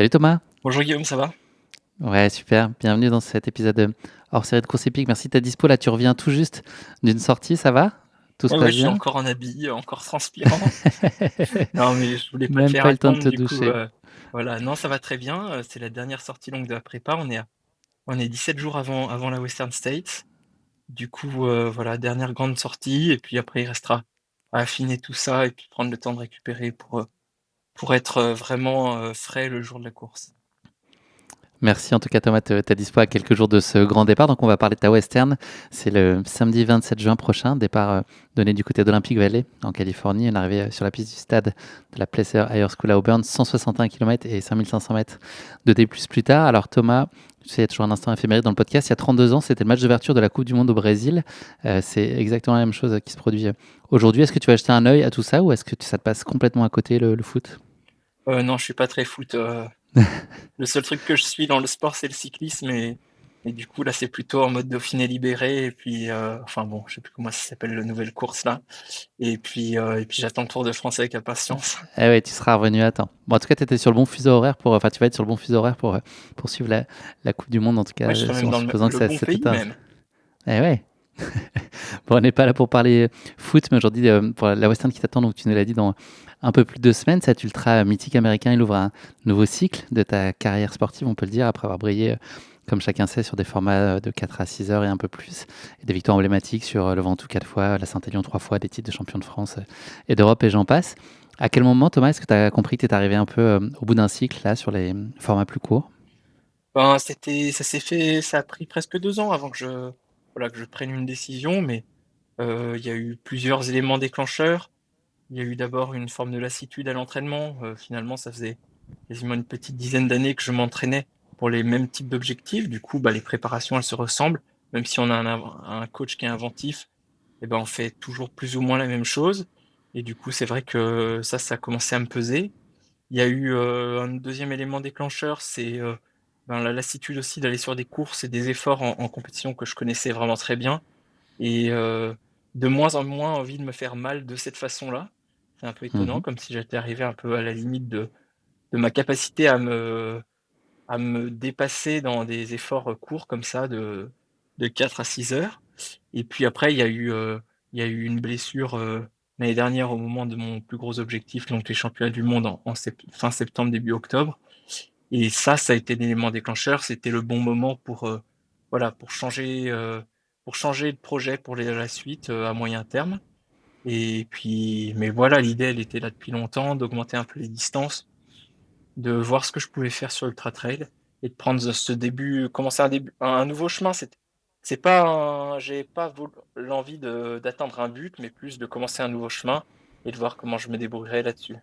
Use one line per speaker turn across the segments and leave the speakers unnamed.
Salut Thomas.
Bonjour Guillaume, ça va?
Ouais, super. Bienvenue dans cet épisode hors série de course épique. Merci de ta dispo. Là, tu reviens tout juste d'une sortie, ça va? Tout se
Ouais, ouais,
passe
je suis
bien?
encore en habit, encore transpirant. Non, mais je voulais pas te
Même
faire
pas le temps de
attendre,
te
du coup,
doucher.
voilà. Non, ça va très bien. C'est la dernière sortie longue de la prépa. On est 17 jours avant la Western States. Du coup, voilà, dernière grande sortie. Et puis après, il restera à affiner tout ça et puis prendre le temps de récupérer pour être vraiment frais le jour de la course.
Merci en tout cas Thomas, ta dispo à quelques jours de ce grand départ. Donc on va parler de ta western. C'est le samedi 27 juin prochain, départ donné du côté d'Olympic Valley en Californie. Une arrivée sur la piste du stade de la Placer Higher School à Auburn, 161 km et 5500 mètres de D+, plus tard. Alors Thomas, tu sais, il y a toujours un instant éphéméride dans le podcast. Il y a 32 ans, c'était le match d'ouverture de la Coupe du Monde au Brésil. C'est exactement la même chose qui se produit aujourd'hui. Est-ce que tu vas jeter un œil à tout ça ou est-ce que ça te passe complètement à côté le foot?
Non, je suis pas très foot. Le seul truc que je suis dans le sport, c'est le cyclisme et du coup là, c'est plutôt en mode Dauphiné libéré et puis enfin bon, je sais plus comment ça s'appelle la nouvelle course là. Et puis j'attends le Tour de France avec impatience.
Eh ouais, tu seras revenu à temps. Bon, en tout cas, tu étais sur le bon fuseau horaire pour. Enfin, tu vas être sur le bon fuseau horaire pour suivre la Coupe du Monde, en tout cas,
Ouais, je serai même
en
dans le,
supposant que
le
ça
bon
c'était
pays
un.
même.
Eh ouais. Bon, on n'est pas là pour parler foot, mais aujourd'hui, pour la Western qui t'attend, donc tu nous l'as dit, dans un peu plus de 2 semaines, cet ultra mythique américain, il ouvre un nouveau cycle de ta carrière sportive, on peut le dire, après avoir brillé, comme chacun sait, sur des formats de 4 à 6 heures et un peu plus, et des victoires emblématiques sur le Ventoux 4 fois, la Saint-Élion 3 fois, des titres de champion de France et d'Europe, et j'en passe. À quel moment, Thomas, est-ce que tu as compris que tu es arrivé un peu au bout d'un cycle, là, sur les formats plus courts?
Ben, ça s'est fait, ça a pris presque 2 ans avant voilà, que je prenne une décision, mais il y a eu plusieurs éléments déclencheurs. Il y a eu d'abord une forme de lassitude à l'entraînement. Finalement, ça faisait quasiment une petite dizaine d'années que je m'entraînais pour les mêmes types d'objectifs. Du coup, bah, les préparations, elles se ressemblent. Même si on a un coach qui est inventif, eh ben, on fait toujours plus ou moins la même chose. Et du coup, c'est vrai que ça a commencé à me peser. Il y a eu un deuxième élément déclencheur, c'est ben, la lassitude aussi d'aller sur des courses et des efforts en compétition que je connaissais vraiment très bien. Et de moins en moins envie de me faire mal de cette façon-là. C'est un peu étonnant,
Mhm.
comme si j'étais arrivé un peu à la limite de ma capacité à me dépasser dans des efforts courts comme ça de 4 à 6 heures. Et puis après, il y a eu une blessure l'année dernière au moment de mon plus gros objectif, donc les championnats du monde fin septembre, début octobre. Et ça a été l'élément déclencheur. C'était le bon moment voilà, pour changer de projet pour la suite à moyen terme. Et puis, mais voilà, l'idée, elle était là depuis longtemps, d'augmenter un peu les distances, de voir ce que je pouvais faire sur Ultra Trail et de prendre ce début, commencer un nouveau chemin. C'est pas j'ai pas l'envie d'atteindre un but, mais plus de commencer un nouveau chemin et de voir comment je me débrouillerai là-dessus.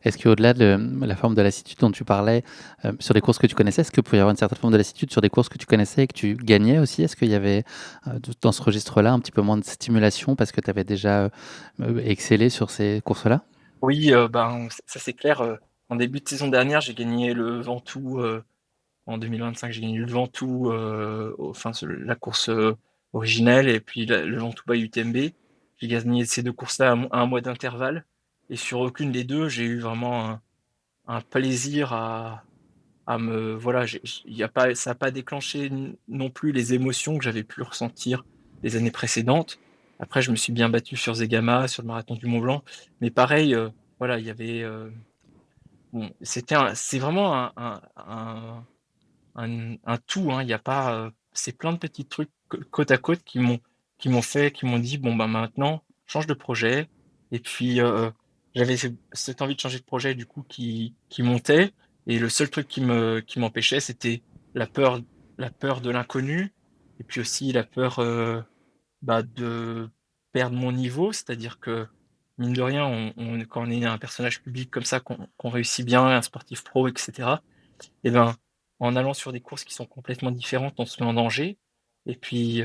Est-ce qu'au-delà de la forme de lassitude dont tu parlais, sur des courses que tu connaissais, est-ce qu'il pouvait y avoir une certaine forme de lassitude sur des courses que tu connaissais et que tu gagnais aussi? Est-ce qu'il y avait, dans ce registre-là, un petit peu moins de stimulation parce que tu avais déjà excellé sur ces courses-là?
Oui, ben, ça c'est clair. En début de saison dernière, j'ai gagné le Ventoux. En 2025, j'ai gagné le Ventoux, enfin la course originelle, et puis le Ventoux by UTMB. J'ai gagné ces deux courses-là à un mois d'intervalle. Et sur aucune des deux, j'ai eu vraiment un plaisir à me. Voilà, y a pas, ça n'a pas déclenché non plus les émotions que j'avais pu ressentir les années précédentes. Après, je me suis bien battu sur Zegama, sur le marathon du Mont Blanc. Mais pareil, voilà, il y avait. Bon, c'est vraiment un tout, hein. Il y a pas, c'est plein de petits trucs côte à côte qui m'ont dit: «Bon, bah, maintenant, change de projet». Et puis, j'avais cette envie de changer de projet du coup qui montait, et le seul truc qui m'empêchait, c'était la peur la peur de l'inconnu, et puis aussi la peur, bah, de perdre mon niveau. C'est-à-dire que, mine de rien, quand on est un personnage public comme ça, qu'on réussit bien, un sportif pro et cetera, et ben, en allant sur des courses qui sont complètement différentes, on se met en danger. Et puis,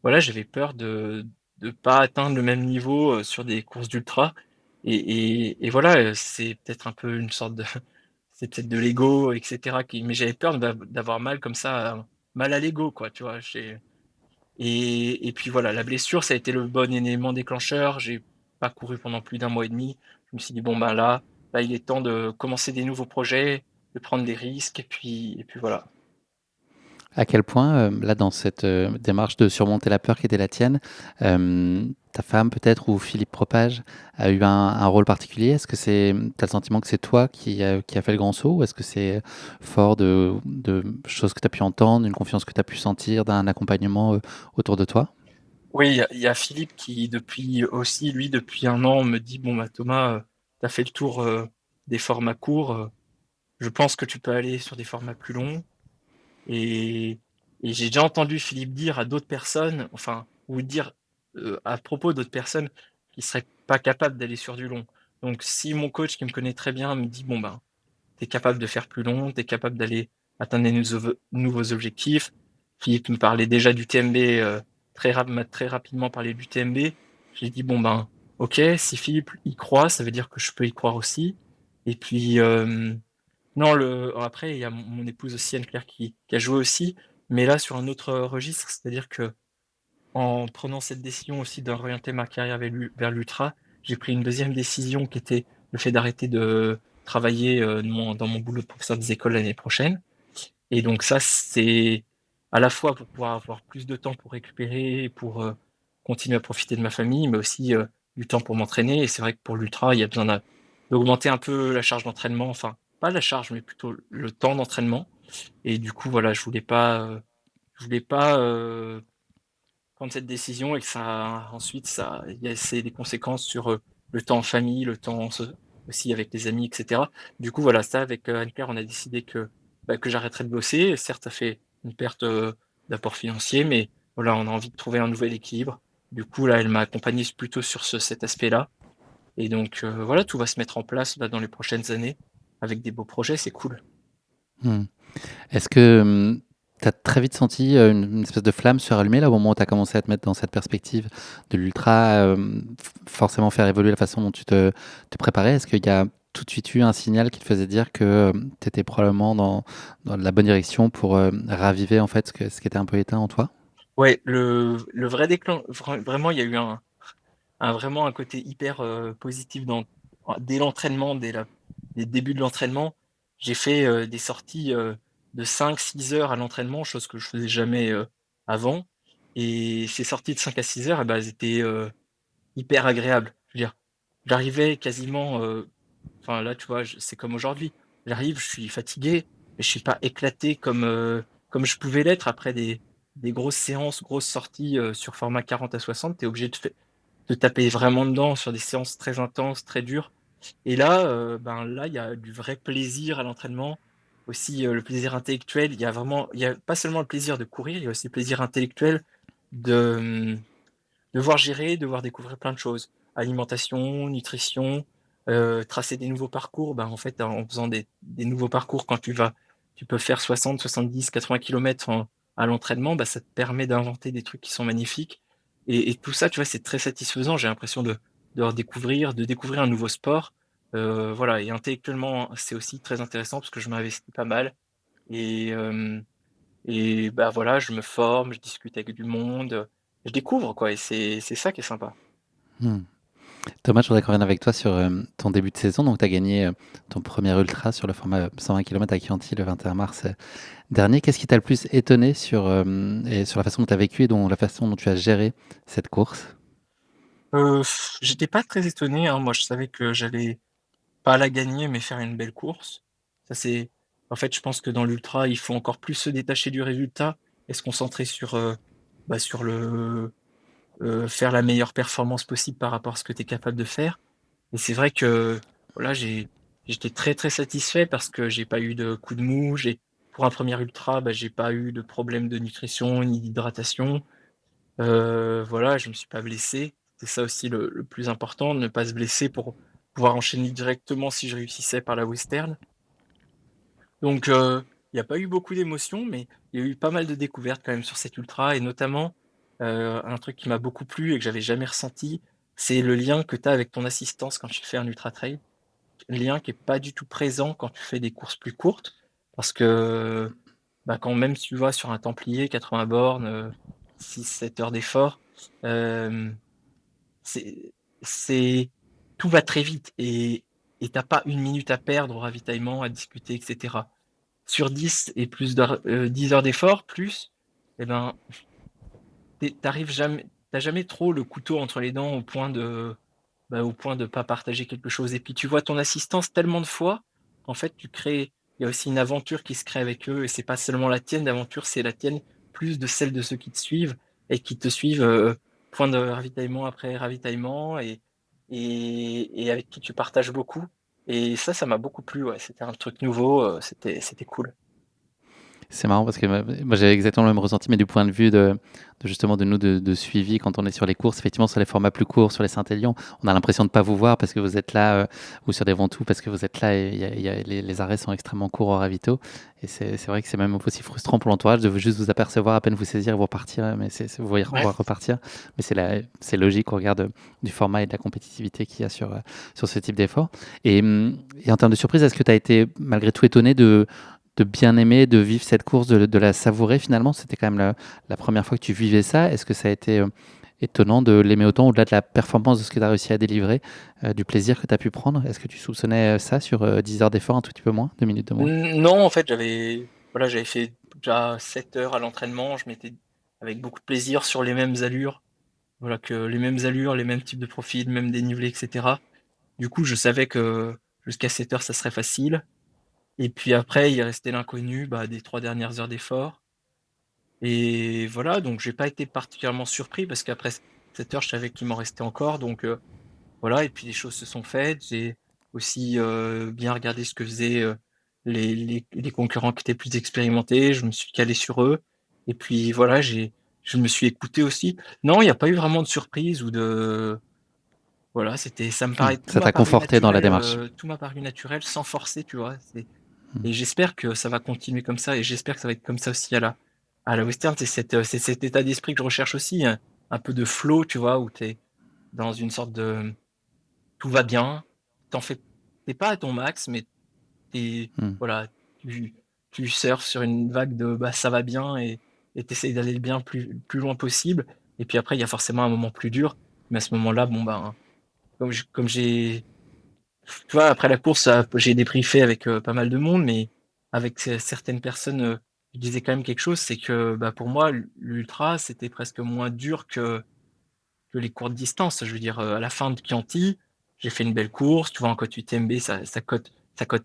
voilà, j'avais peur de pas atteindre le même niveau, sur des courses d'ultra. Et voilà, c'est peut-être un peu une sorte de c'est peut-être de l'ego et cetera, mais j'avais peur d'avoir mal comme ça, mal à l'ego, quoi, tu vois? Et puis voilà, la blessure, ça a été le bon élément déclencheur. J'ai pas couru pendant plus d'un mois et demi. Je me suis dit: «Bon, ben, là, il est temps de commencer des nouveaux projets». de prendre des risques et puis voilà.
À quel point, là, dans cette, démarche de surmonter la peur qui était la tienne, ta femme peut-être ou Philippe Propage a eu un rôle particulier? Est-ce que c'est, tu as le sentiment que c'est toi qui a fait le grand saut? Ou est-ce que c'est fort de choses que tu as pu entendre, une confiance que tu as pu sentir, d'un accompagnement, autour de toi?
Oui, il y a Philippe qui depuis aussi, lui, depuis 1 an, me dit: «Bon, bah, Thomas, tu as fait le tour, des formats courts, je pense que tu peux aller sur des formats plus longs». Et j'ai déjà entendu Philippe dire à d'autres personnes, enfin, ou dire, à propos d'autres personnes qui seraient pas capables d'aller sur du long. Donc si mon coach qui me connaît très bien me dit: «Bon, ben, tu es capable de faire plus long, tu es capable d'aller atteindre des nouveaux objectifs». Philippe me parlait déjà du TMB, m'a très rapidement parlé du TMB. J'ai dit: «Bon, ben, OK, si Philippe y croit, ça veut dire que je peux y croire aussi». Et puis, non, après, il y a mon épouse aussi, Anne-Claire, qui a joué aussi, mais là, sur un autre, registre. C'est-à-dire que en prenant cette décision aussi d'orienter ma carrière vers l'ultra, j'ai pris une deuxième décision qui était le fait d'arrêter de travailler, dans mon boulot de professeur des écoles l'année prochaine. Et donc ça, c'est à la fois pour pouvoir avoir plus de temps pour récupérer, pour, continuer à profiter de ma famille, mais aussi, du temps pour m'entraîner. Et c'est vrai que pour l'ultra, il y a besoin d'augmenter un peu la charge d'entraînement, enfin, pas la charge, mais plutôt le temps d'entraînement. Et du coup, voilà, je voulais pas prendre cette décision et que ça ensuite ça il y a c'est des conséquences sur, le temps en famille, le temps aussi avec les amis, et cetera. Du coup, voilà, ça avec, Anne-Claire, on a décidé que, bah, que j'arrêterais de bosser. Certes, ça fait une perte, d'apport financier, mais voilà, on a envie de trouver un nouvel équilibre. Du coup, là, elle m'a accompagné plutôt sur cet aspect-là. Et donc, voilà, tout va se mettre en place là dans les prochaines années avec des beaux projets, c'est cool.
Mmh. Est-ce que, tu as très vite senti, une espèce de flamme se rallumer là, au moment où tu as commencé à te mettre dans cette perspective de l'ultra, forcément faire évoluer la façon dont tu te préparais? Est-ce qu'il y a tout de suite eu un signal qui te faisait dire que, tu étais probablement dans la bonne direction pour, raviver en fait ce qui était un peu éteint en toi?
Ouais, le vrai déclen vraiment, il y a eu vraiment un côté hyper, positif dès l'entraînement, dès le début de l'entraînement. J'ai fait, des sorties, de 5-6 heures à l'entraînement, chose que je faisais jamais, avant. Et ces sorties de 5 à 6 heures, et bah, elles étaient, hyper agréables. Je veux dire, j'arrivais quasiment, enfin là, tu vois, c'est comme aujourd'hui. J'arrive, je suis fatigué, mais je suis pas éclaté comme je pouvais l'être après des grosses séances, grosses sorties, sur format 40 à 60. Tu es obligé de taper vraiment dedans sur des séances très intenses, très dures. Et là, ben, là, il y a du vrai plaisir à l'entraînement. Aussi, le plaisir intellectuel. Il y a pas seulement le plaisir de courir, il y a aussi le plaisir intellectuel de, devoir gérer, devoir découvrir plein de choses. Alimentation, nutrition, tracer des nouveaux parcours. Ben, en fait, en faisant des nouveaux parcours, quand tu peux faire 60-70-80 kilomètres à l'entraînement, bah, ça te permet d'inventer des trucs qui sont magnifiques. Et tout ça, tu vois, c'est très satisfaisant. J'ai l'impression de découvrir un nouveau sport. Voilà. Et intellectuellement, c'est aussi très intéressant parce que je m'investis pas mal. Et, bah, voilà, je me forme, je discute avec du monde, je découvre quoi. Et c'est ça qui est sympa.
Mmh. Thomas, je voudrais qu'on revienne avec toi sur, ton début de saison. Donc tu as gagné, ton premier ultra sur le format, 120 kilomètres à Chianti le 21 mars, dernier. Qu'est-ce qui t'a le plus étonné sur la façon dont tu as vécu et la façon dont tu as géré cette course?
J'étais pas très étonné, hein. Moi, je savais que j'allais pas la gagner, mais faire une belle course. Ça, c'est En fait, je pense que dans l'ultra, il faut encore plus se détacher du résultat et se concentrer sur, bah, sur faire la meilleure performance possible par rapport à ce que tu es capable de faire. Et c'est vrai que, voilà, j'étais très, très satisfait parce que j'ai pas eu de coup de mou. Pour un premier ultra, bah, j'ai pas eu de problème de nutrition ni d'hydratation. Voilà, je me suis pas blessé. C'est ça aussi le plus important, ne pas se blesser pour pouvoir enchaîner directement si je réussissais par la western. Donc, il y a pas eu beaucoup d'émotions, mais il y a eu pas mal de découvertes quand même sur cet ultra. Et notamment, un truc qui m'a beaucoup plu et que j'avais jamais ressenti, c'est le lien que tu as avec ton assistance quand tu fais un ultra trail. Lien qui est pas du tout présent quand tu fais des courses plus courtes parce que, bah, quand même tu vois sur un templier 80 bornes, 6-7 heures d'effort, hem, c'est c'est tout va très vite. Et et tu pas une minute à perdre au ravitaillement, à discuter, et cetera. Sur 10 et plus d'heures, 10 heures d'effort, plus, eh ben, t'arrives jamais, t'as jamais trop le couteau entre les dents au point de pas partager quelque chose. Et puis tu vois ton assistance tellement de fois, en fait, il y a aussi une aventure qui se crée avec eux, et c'est pas seulement la tienne d'aventure, c'est la tienne plus de celle de ceux qui te suivent et qui te suivent point de ravitaillement après ravitaillement et avec qui tu partages beaucoup. Et ça m'a beaucoup plu. Ouais, c'était un truc nouveau, c'était cool.
C'est marrant parce que moi j'avais exactement le même ressenti, mais du point de vue de justement de nous de suivi quand on est sur les courses, effectivement sur les formats plus courts, sur les Saint-Élion, on a l'impression de ne pas vous voir parce que vous êtes là, ou sur des Ventoux parce que vous êtes là et les arrêts sont extrêmement courts au ravito. Et c'est vrai que c'est même aussi frustrant pour l'entourage de juste vous apercevoir, à peine vous saisir et vous repartir, mais vous voyez
Ouais.
voir repartir. Mais c'est logique au regard du format et de la compétitivité qu'il y a sur ce type d'effort. Et en termes de surprise, est-ce que tu as été malgré tout étonné de bien aimer, de vivre cette course, de la savourer finalement? C'était quand même la première fois que tu vivais ça. Est-ce que ça a été étonnant de l'aimer autant, au-delà de la performance de ce que tu as réussi à délivrer, du plaisir que tu as pu prendre? Est-ce que tu soupçonnais ça sur 10 heures d'effort, un tout petit peu moins, 2 minutes de moins?
Non, en fait, j'avais fait déjà 7 heures à l'entraînement. Je m'étais avec beaucoup de plaisir sur les mêmes allures. Voilà, que les mêmes allures, les mêmes types de profils, même dénivelé, et cetera. Du coup, je savais que jusqu'à 7 heures, ça serait facile. Et puis après, il restait l'inconnu, bah, des 3 dernières heures d'effort. Et voilà, donc j'ai pas été particulièrement surpris parce qu'après 7 heures, je savais qu'il m'en restait encore. Donc voilà, et puis les choses se sont faites. J'ai aussi bien regardé ce que faisaient les concurrents qui étaient plus expérimentés. Je me suis calé sur eux. Et puis voilà, je me suis écouté aussi. Non, il n'y a pas eu vraiment de surprise ou de voilà,
Ouais,
tout
ça
m'a
t'a
paru
conforté dans la
naturel,
démarche.
tout m'a paru naturel sans forcer, tu vois?
Hmm.
Et j'espère que ça va continuer comme ça et j'espère que ça va être comme ça aussi à la western. C'est cet état d'esprit que je recherche aussi, un peu de flow, tu vois? Où tu es dans une sorte de tout va bien, tu pas à ton max, mais tu
Hmm.
voilà, tu tu surfes sur une vague de, bah, ça va bien et tu d'aller le bien plus loin possible. Et puis après, il y a forcément un moment plus dur, mais à ce moment-là, bon, ben, comme j'ai tu vois, après la course, j'ai débriefé avec, pas mal de monde, mais avec certaines personnes, je disais quand même quelque chose, c'est que, bah, pour moi, l'ultra, c'était presque moins dur que les courtes distances. Je veux dire, à la fin de Chianti, j'ai fait une belle course, tu vois, en côte UTMB, ça cote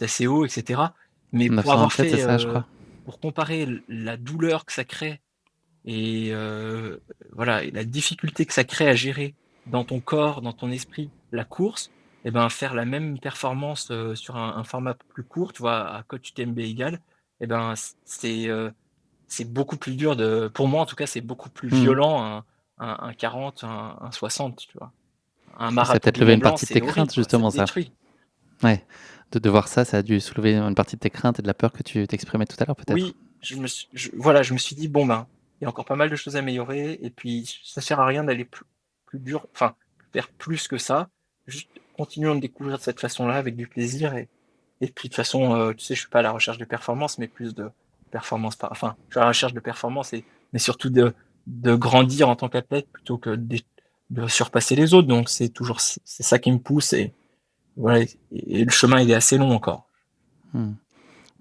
assez haut, et cetera. Mais pour avoir
927, c'est
fait,
ça, je crois.
pour comparer la douleur que ça crée et voilà et la difficulté que ça crée à gérer dans ton corps, dans ton esprit, la course et ben, faire la même performance, sur un format plus court, tu vois, à coach UTMB égal et ben, c'est beaucoup plus dur de pour moi en tout cas, c'est beaucoup plus
Hmm.
violent un 40, un 60, tu vois? Un
Ça a
marathon
peut-être
du
levé
Mont
une
Blanc,
partie de
c'est
tes
horrible
craintes,
quoi, ça te
justement, ça.
détruit.
Ouais. De voir ça, ça a dû soulever une partie de tes craintes et de la peur que tu t'exprimais tout à l'heure, peut-être.
Oui, voilà, je me suis dit: «Bon, ben, il y a encore pas mal de choses à améliorer et puis ça sert à rien d'aller plus dur, enfin, faire plus que ça. Juste continuons de découvrir de cette façon-là avec du plaisir et puis de toute façon, tu sais, je suis pas à la recherche de performance, mais plus de performance par enfin, je suis à la recherche de performance mais surtout de grandir en tant qu'athlète plutôt que de surpasser les autres, donc c'est ça qui me pousse et voilà et le chemin, il est assez long encore.
Hmm.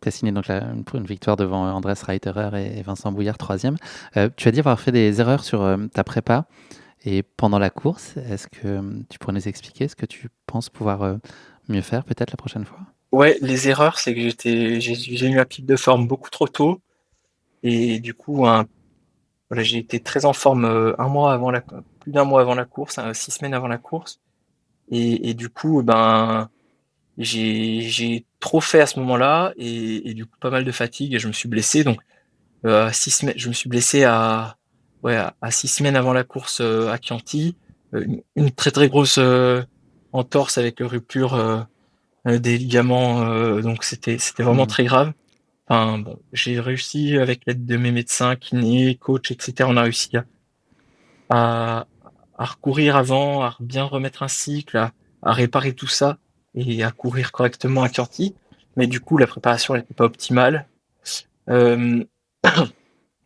Tu as signé donc pour une victoire devant Andrés Reiterer et Vincent Bouillard, troisième. Tu as dit avoir fait des erreurs sur ta prépa et pendant la course. Est-ce que tu pourrais nous expliquer ce que tu penses pouvoir mieux faire peut-être la prochaine fois?
Ouais, les erreurs, c'est que j'ai eu un pic de forme beaucoup trop tôt et du coup, voilà, j'ai été très en forme, un mois avant plus d'un mois avant la course, 6 semaines avant la course et du coup, ben, j'ai trop fait à ce moment-là et du coup, pas mal de fatigue et je me suis blessé donc, à 6 semaines je me suis blessé à 6 semaines avant la course, à Chianti, une très, très grosse, entorse avec rupture, des ligaments, donc c'était vraiment
Hmm.
très grave. Enfin bon, j'ai réussi avec l'aide de mes médecins, kinés, coach, et cetera, on a réussi à à recourir avant, à bien remettre un cycle, à réparer tout ça et à courir correctement à Chianti. Mais du coup, la préparation elle était pas optimale. Hem,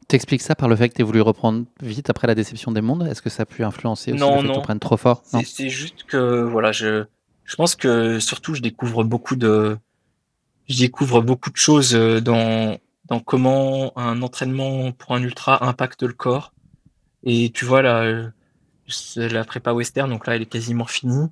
T'expliques ça par le fait que tu voulu reprendre vite après la déception des mondes? Est-ce que ça a pu influencer aussi le
non,
fait que tu
non,
prennes trop fort? Non?
c'est juste que voilà, Je pense que surtout je découvre beaucoup de choses dans comment un entraînement pour un ultra impacte le corps. Et tu vois là, c'est la prépa western, donc là elle est quasiment finie.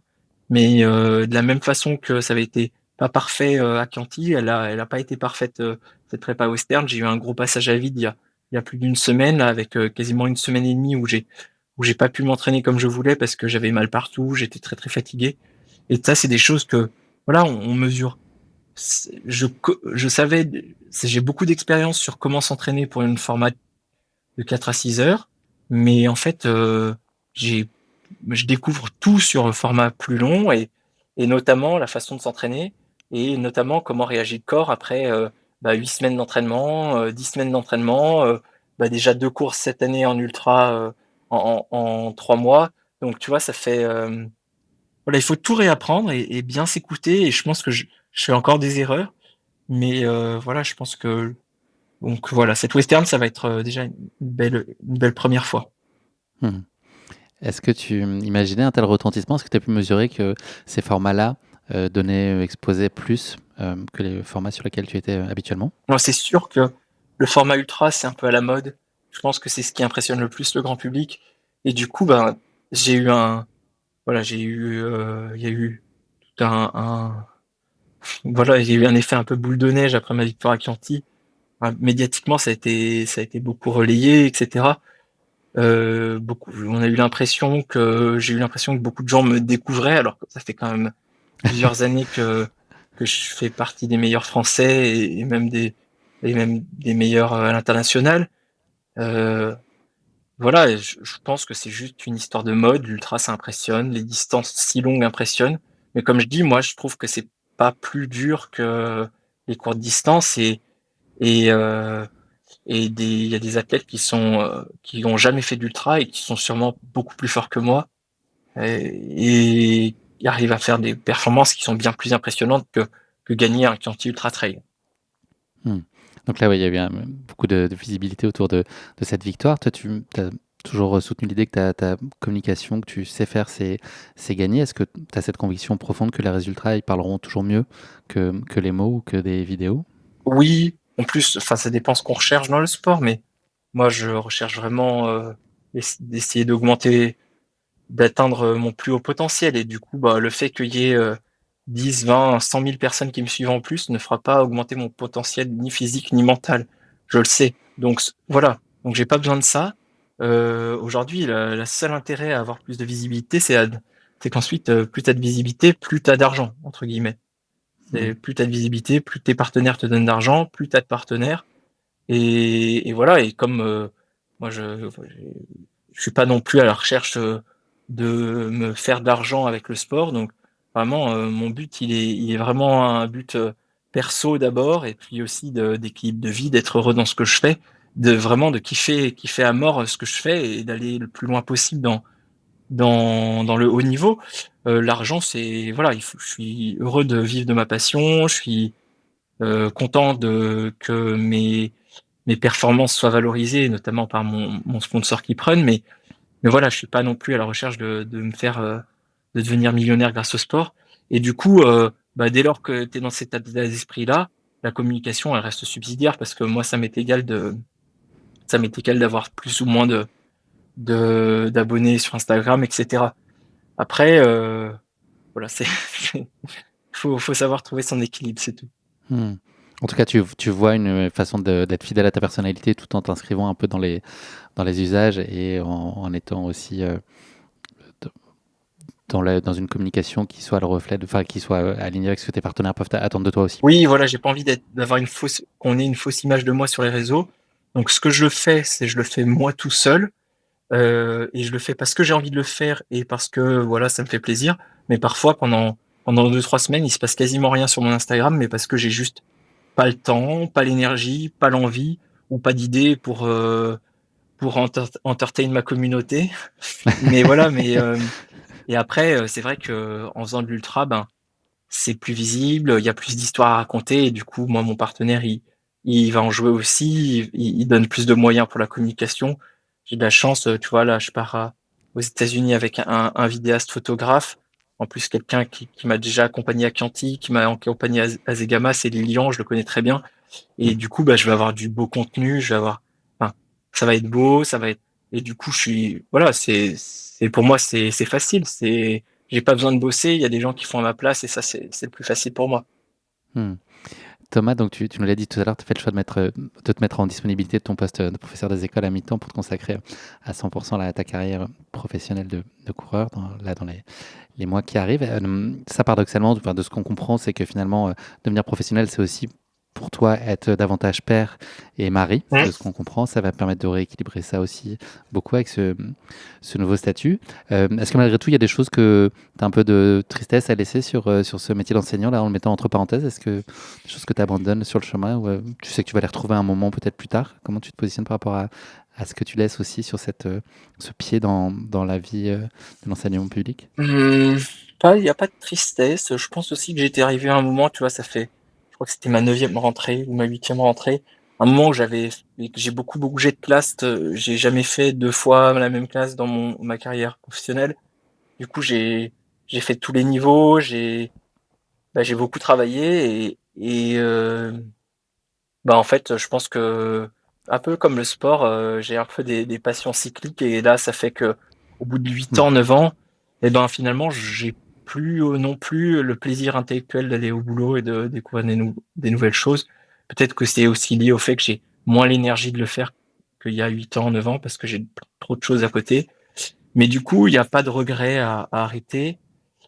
Mais de la même façon que ça avait été pas parfait à Chianti, elle a pas été parfaite cette prépa western. J'ai eu un gros passage à vide il y a plus d'une semaine là, avec quasiment une semaine et demie où j'ai pas pu m'entraîner comme je voulais parce que j'avais mal partout, j'étais très très fatigué. Et ça c'est des choses que voilà on mesure. Je savais, j'ai beaucoup d'expérience sur comment s'entraîner pour une format de 4 à 6 heures, mais en fait, j'ai, je découvre tout sur le format plus long et notamment la façon de s'entraîner et notamment comment réagit le corps après 8 semaines d'entraînement, 10 semaines d'entraînement, déjà 2 courses cette année en ultra en 3 mois. Donc tu vois, ça fait voilà, il faut tout réapprendre et bien s'écouter et je pense que je fais encore des erreurs, mais voilà, je pense que donc voilà, cette western, ça va être déjà une belle première fois.
Mmh. Est-ce que tu imaginais un tel retentissement? Est-ce que tu as pu mesurer que ces formats-là, exposaient plus, que les formats sur lesquels tu étais, habituellement?
Moi, c'est sûr que le format ultra, c'est un peu à la mode. Je pense que c'est ce qui impressionne le plus le grand public. Et du coup, ben, j'ai eu un, voilà, il y a eu tout voilà, j'ai eu un effet un peu boule de neige après ma victoire à Chianti. Médiatiquement, ça a été beaucoup relayé, etc. J'ai eu l'impression que beaucoup de gens me découvraient, alors que ça fait quand même plusieurs années que je fais partie des meilleurs Français et même des meilleurs à l'international. Euh, voilà, je pense que c'est juste une histoire de mode. L'ultra, ça impressionne. Les distances si longues impressionnent. Mais comme je dis, moi, je trouve que c'est pas plus dur que les courtes distances et, euh, il y a des athlètes qui ont jamais fait d'ultra et qui sont sûrement beaucoup plus forts que moi et ils arrivent à faire des performances qui sont bien plus impressionnantes que gagner un Chianti Ultra Trail.
Mmh. Donc là, ouais, il y a eu beaucoup de visibilité autour de cette victoire. Toi, tu as toujours soutenu l'idée que ta communication, que tu sais faire, c'est gagner. Est-ce que tu as cette conviction profonde que les résultats, ils parleront toujours mieux que les mots ou que des vidéos?
Oui, en plus, enfin, ça dépend ce qu'on recherche dans le sport, mais moi, je recherche vraiment d'essayer d'atteindre mon plus haut potentiel. Et du coup, bah, le fait qu'il y ait 10, 20, 100 000 personnes qui me suivent en plus ne fera pas augmenter mon potentiel ni physique ni mental. Je le sais. Donc voilà. Donc j'ai pas besoin de ça. Aujourd'hui, la seul intérêt à avoir plus de visibilité, c'est qu'ensuite, plus tu as de visibilité, plus tu as d'argent, entre guillemets.
Mmh.
C'est plus tu as de visibilité, plus tes partenaires te donnent d'argent, plus tu as de partenaires. Et voilà. Et comme moi, je suis pas non plus à la recherche de me faire d'argent avec le sport. Donc vraiment, mon but, il est vraiment un but perso d'abord, et puis aussi d'équilibre de vie, d'être heureux dans ce que je fais, de vraiment de kiffer à mort ce que je fais et d'aller le plus loin possible dans le haut niveau. L'argent, c'est voilà, je suis heureux de vivre de ma passion. Je suis content que mes performances soient valorisées, notamment par mon sponsor qui prenne, mais voilà, je suis pas non plus à la recherche de devenir millionnaire grâce au sport. Et du coup, dès lors que tu es dans cet état d'esprit-là, la communication, elle reste subsidiaire parce que moi, ça m'est égal d'avoir plus ou moins d'abonnés sur Instagram, etc. Après, voilà, faut savoir trouver son équilibre, c'est tout.
Mmh. En tout cas, tu vois une façon d'être fidèle à ta personnalité tout en t'inscrivant un peu dans les usages et en étant aussi dans une communication qui soit le reflet, enfin qui soit alignée avec ce que tes partenaires peuvent attendre de toi aussi.
Oui, voilà, j'ai pas envie qu'on ait une fausse image de moi sur les réseaux. Donc, ce que je fais, c'est je le fais moi tout seul. Et je le fais parce que j'ai envie de le faire et parce que voilà, ça me fait plaisir. Mais parfois, pendant 2, 3 semaines, il se passe quasiment rien sur mon Instagram, mais parce que j'ai juste pas le temps, pas l'énergie, pas l'envie ou pas d'idée pour entertain ma communauté. Mais voilà, et après, c'est vrai que en faisant de l'ultra, ben c'est plus visible, il y a plus d'histoires à raconter et du coup, moi, mon partenaire, il va en jouer aussi, il donne plus de moyens pour la communication. J'ai de la chance, tu vois, là, aux États-Unis avec un vidéaste photographe. En plus, quelqu'un qui m'a déjà accompagné à Chianti, qui m'a accompagné à Zegama, c'est Lilian, je le connais très bien. Et du coup, bah, je vais avoir du beau contenu, je vais avoir, enfin, ça va être beau, ça va être, et du coup, voilà, pour moi, c'est facile, j'ai pas besoin de bosser, il y a des gens qui font à ma place et ça, c'est le plus facile pour moi.
Mmh. Thomas, donc tu nous l'as dit tout à l'heure, tu as fait le choix de te mettre en disponibilité de ton poste de professeur des écoles à mi-temps pour te consacrer à 100% à ta carrière professionnelle de coureur dans les mois qui arrivent. Ça, paradoxalement, enfin, de ce qu'on comprend, c'est que finalement, devenir professionnel, c'est aussi pour toi être davantage père et mari. De ce qu'on comprend, ça va permettre de rééquilibrer ça aussi beaucoup avec ce nouveau statut. Est-ce que malgré tout, il y a des choses que tu as un peu de tristesse à laisser sur ce métier d'enseignant, là, en le mettant entre parenthèses? Est-ce que des choses que tu abandonnes sur le chemin ou tu sais que tu vas les retrouver à un moment peut-être plus tard? Comment tu te positionnes par rapport à ce que tu laisses aussi sur ce pied dans la vie de l'enseignement public?
Il y a pas de tristesse. Je pense aussi que j'étais arrivé à un moment, tu vois, je crois que c'était ma 9e rentrée ou ma 8e rentrée, un moment où j'ai beaucoup bougé de classe. J'ai jamais fait 2 fois la même classe dans ma carrière professionnelle. Du coup, j'ai fait tous les niveaux, j'ai beaucoup travaillé bah, en fait, je pense que un peu comme le sport, j'ai un peu des passions cycliques et là, ça fait que au bout de 8
Hmm.
ans, 9 ans, et ben, finalement, j'ai plus, non plus le plaisir intellectuel d'aller au boulot et de découvrir des nouvelles choses. Peut-être que c'est aussi lié au fait que j'ai moins l'énergie de le faire qu'il y a 8 ans, 9 ans parce que j'ai trop de choses à côté. Mais du coup, il y a pas de regret à arrêter.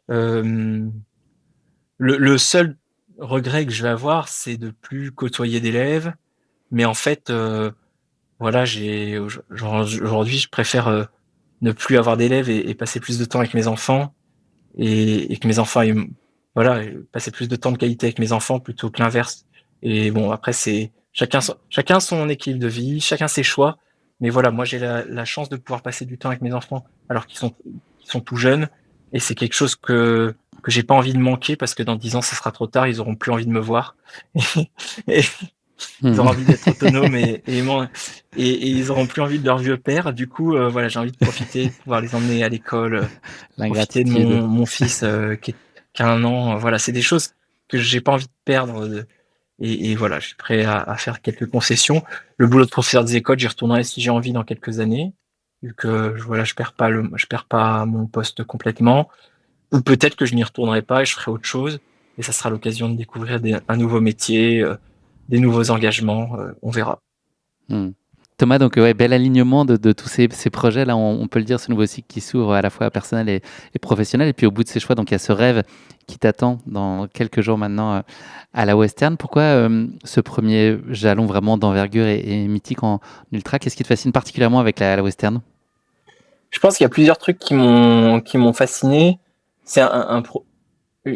Hem, le seul regret que je vais avoir, c'est de plus côtoyer d'élèves. Mais en fait, voilà, aujourd'hui, je préfère ne plus avoir d'élèves et passer plus de temps avec mes enfants et que mes enfants voilà, passer plus de temps de qualité avec mes enfants plutôt que l'inverse. Et bon, après, c'est chacun son équilibre de vie, chacun ses choix. Mais voilà, moi, j'ai la chance de pouvoir passer du temps avec mes enfants alors qu'ils sont tout jeunes. Et c'est quelque chose que j'ai pas envie de manquer parce que dans 10 ans, ce sera trop tard, ils auront plus envie de me voir. Et, ils
Hmm.
auront envie d'être autonomes et ils auront plus envie de leur vieux père. Du coup, voilà, j'ai envie de profiter, de pouvoir les emmener à l'école, profiter de
L'ingratitude.
mon fils qui a 1 an. Voilà, c'est des choses que j'ai pas envie de perdre. Et voilà, je suis prêt à faire quelques concessions. Le boulot de professeur des écoles, j'y retournerai si j'ai envie dans quelques années, vu que voilà, je perds pas mon poste complètement. Ou peut-être que je n'y retournerai pas et je ferai autre chose. Et ça sera l'occasion de découvrir un nouveau métier, des nouveaux engagements. On verra.
Hmm. Thomas, donc ouais, bel alignement de tous ces projets là, on peut le dire, ce nouveau cycle qui s'ouvre à la fois personnel et professionnel. Et puis au bout de ces choix, donc il y a ce rêve qui t'attend dans quelques jours maintenant à la Western. Pourquoi ce premier jalon vraiment d'envergure et mythique en ultra? Qu'est-ce qui te fascine particulièrement avec la Western?
Je pense qu'il y a plusieurs trucs qui m'ont fasciné. C'est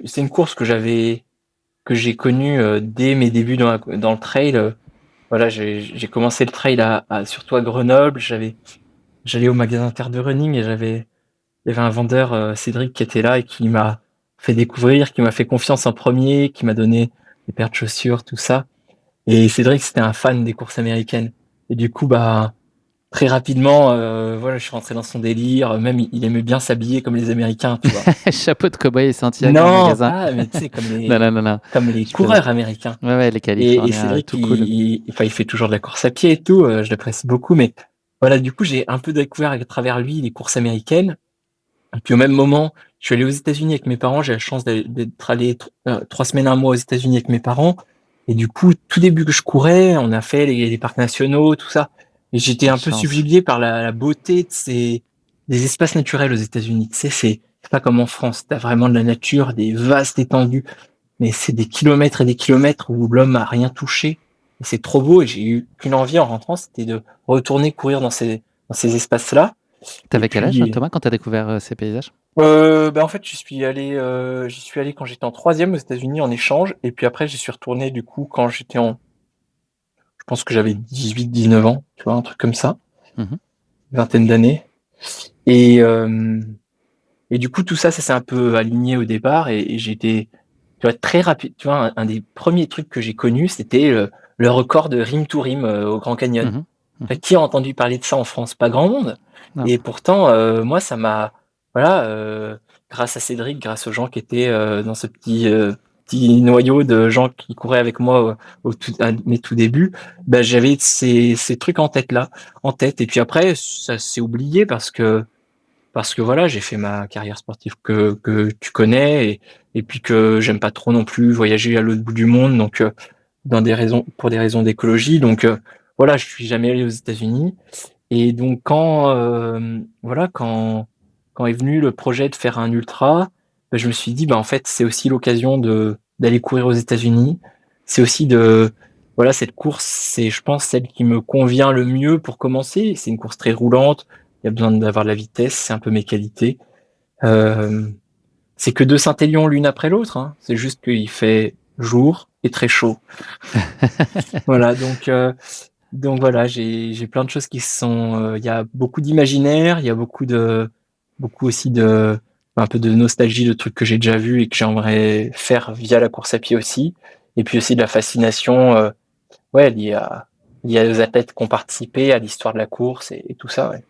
c'est une course que j'ai connue dès mes débuts dans le trail. Voilà, j'ai commencé le trail surtout à Grenoble. J'allais au magasin Terre de Running et il y avait un vendeur, Cédric, qui était là et qui m'a fait découvrir, qui m'a fait confiance en premier, qui m'a donné des paires de chaussures, tout ça. Et Cédric, c'était un fan des courses américaines. Et du coup, bah, très rapidement, voilà, je suis rentré dans son délire. Même, il aimait bien s'habiller comme les Américains, tu vois.
Chapeau de cow-boy et Santiago en
Non,
magasin.
pas, mais tu sais,
Non, non, non, non.
comme les
Je plaisante.
coureurs américains.
Ouais, ouais, les
Et
Californiens,
Cédric,
tout cool.
enfin, il fait toujours de la course à pied et tout. Je l'apprécie beaucoup, mais voilà, du coup, j'ai un peu découvert à travers lui les courses américaines. Et puis au même moment, je suis allé aux États-Unis avec mes parents. J'ai la chance d'être allé 3 semaines, un mois aux États-Unis avec mes parents. Et du coup, tout début que je courais, on a fait les parcs nationaux, tout ça. Et j'étais
La
un peu
chance.
subjugué par la beauté des espaces naturels aux États-Unis. Tu sais, c'est pas comme en France. T'as vraiment de la nature, des vastes étendues, mais c'est des kilomètres et des kilomètres où l'homme a rien touché. Et c'est trop beau. Et j'ai eu qu'une envie en rentrant, c'était de retourner courir dans ces espaces-là. Et
T'avais quel âge,
puis,
Thomas, quand t'as découvert ces paysages?
bah, en fait, j'y suis allé quand j'étais en 3e aux États-Unis en échange et puis après j'y suis retourné du coup quand je pense que j'avais 18, 19 ans, tu vois? Un truc comme ça,
Mhm.
vingtaine d'années et hem et du coup tout ça, ça s'est un peu aligné au départ et j'ai été, tu vois, très rapide, tu vois? Un des premiers trucs que j'ai connu, c'était le record de Rim to Rim, au Grand Canyon.
Mhm.
Enfin,
Mhm.
qui a entendu parler de ça en France? Pas grand monde
Non.
et pourtant, moi ça m'a voilà, grâce à Cédric, grâce aux gens qui étaient dans ce petit noyau de gens qui couraient avec moi à mes tout débuts, ben, j'avais ces trucs en tête. Et puis après, ça s'est oublié parce que voilà, j'ai fait ma carrière sportive que tu connais et puis que j'aime pas trop non plus voyager à l'autre bout du monde, donc pour des raisons d'écologie. Donc voilà, je suis jamais allé aux États-Unis. Et donc voilà, quand est venu le projet de faire un ultra, ben, je me suis dit, bah en fait, c'est aussi l'occasion de d'aller courir aux États-Unis. C'est aussi voilà, cette course, c'est, je pense, celle qui me convient le mieux pour commencer. C'est une course très roulante. Il y a besoin d'avoir de la vitesse, c'est un peu mes qualités. Euh, c'est que 2 Saint-Élion l'une après l'autre, hein. C'est juste qu'il fait jour et très chaud. Voilà, donc voilà, j'ai plein de choses qui sont. Il y a beaucoup d'imaginaire, il y a beaucoup aussi de un peu de nostalgie de trucs que j'ai déjà vus et que j'aimerais faire via la course à pied aussi. Et puis aussi de la fascination, ouais, liée aux athlètes qui ont participé, à l'histoire de la course et tout ça, ouais.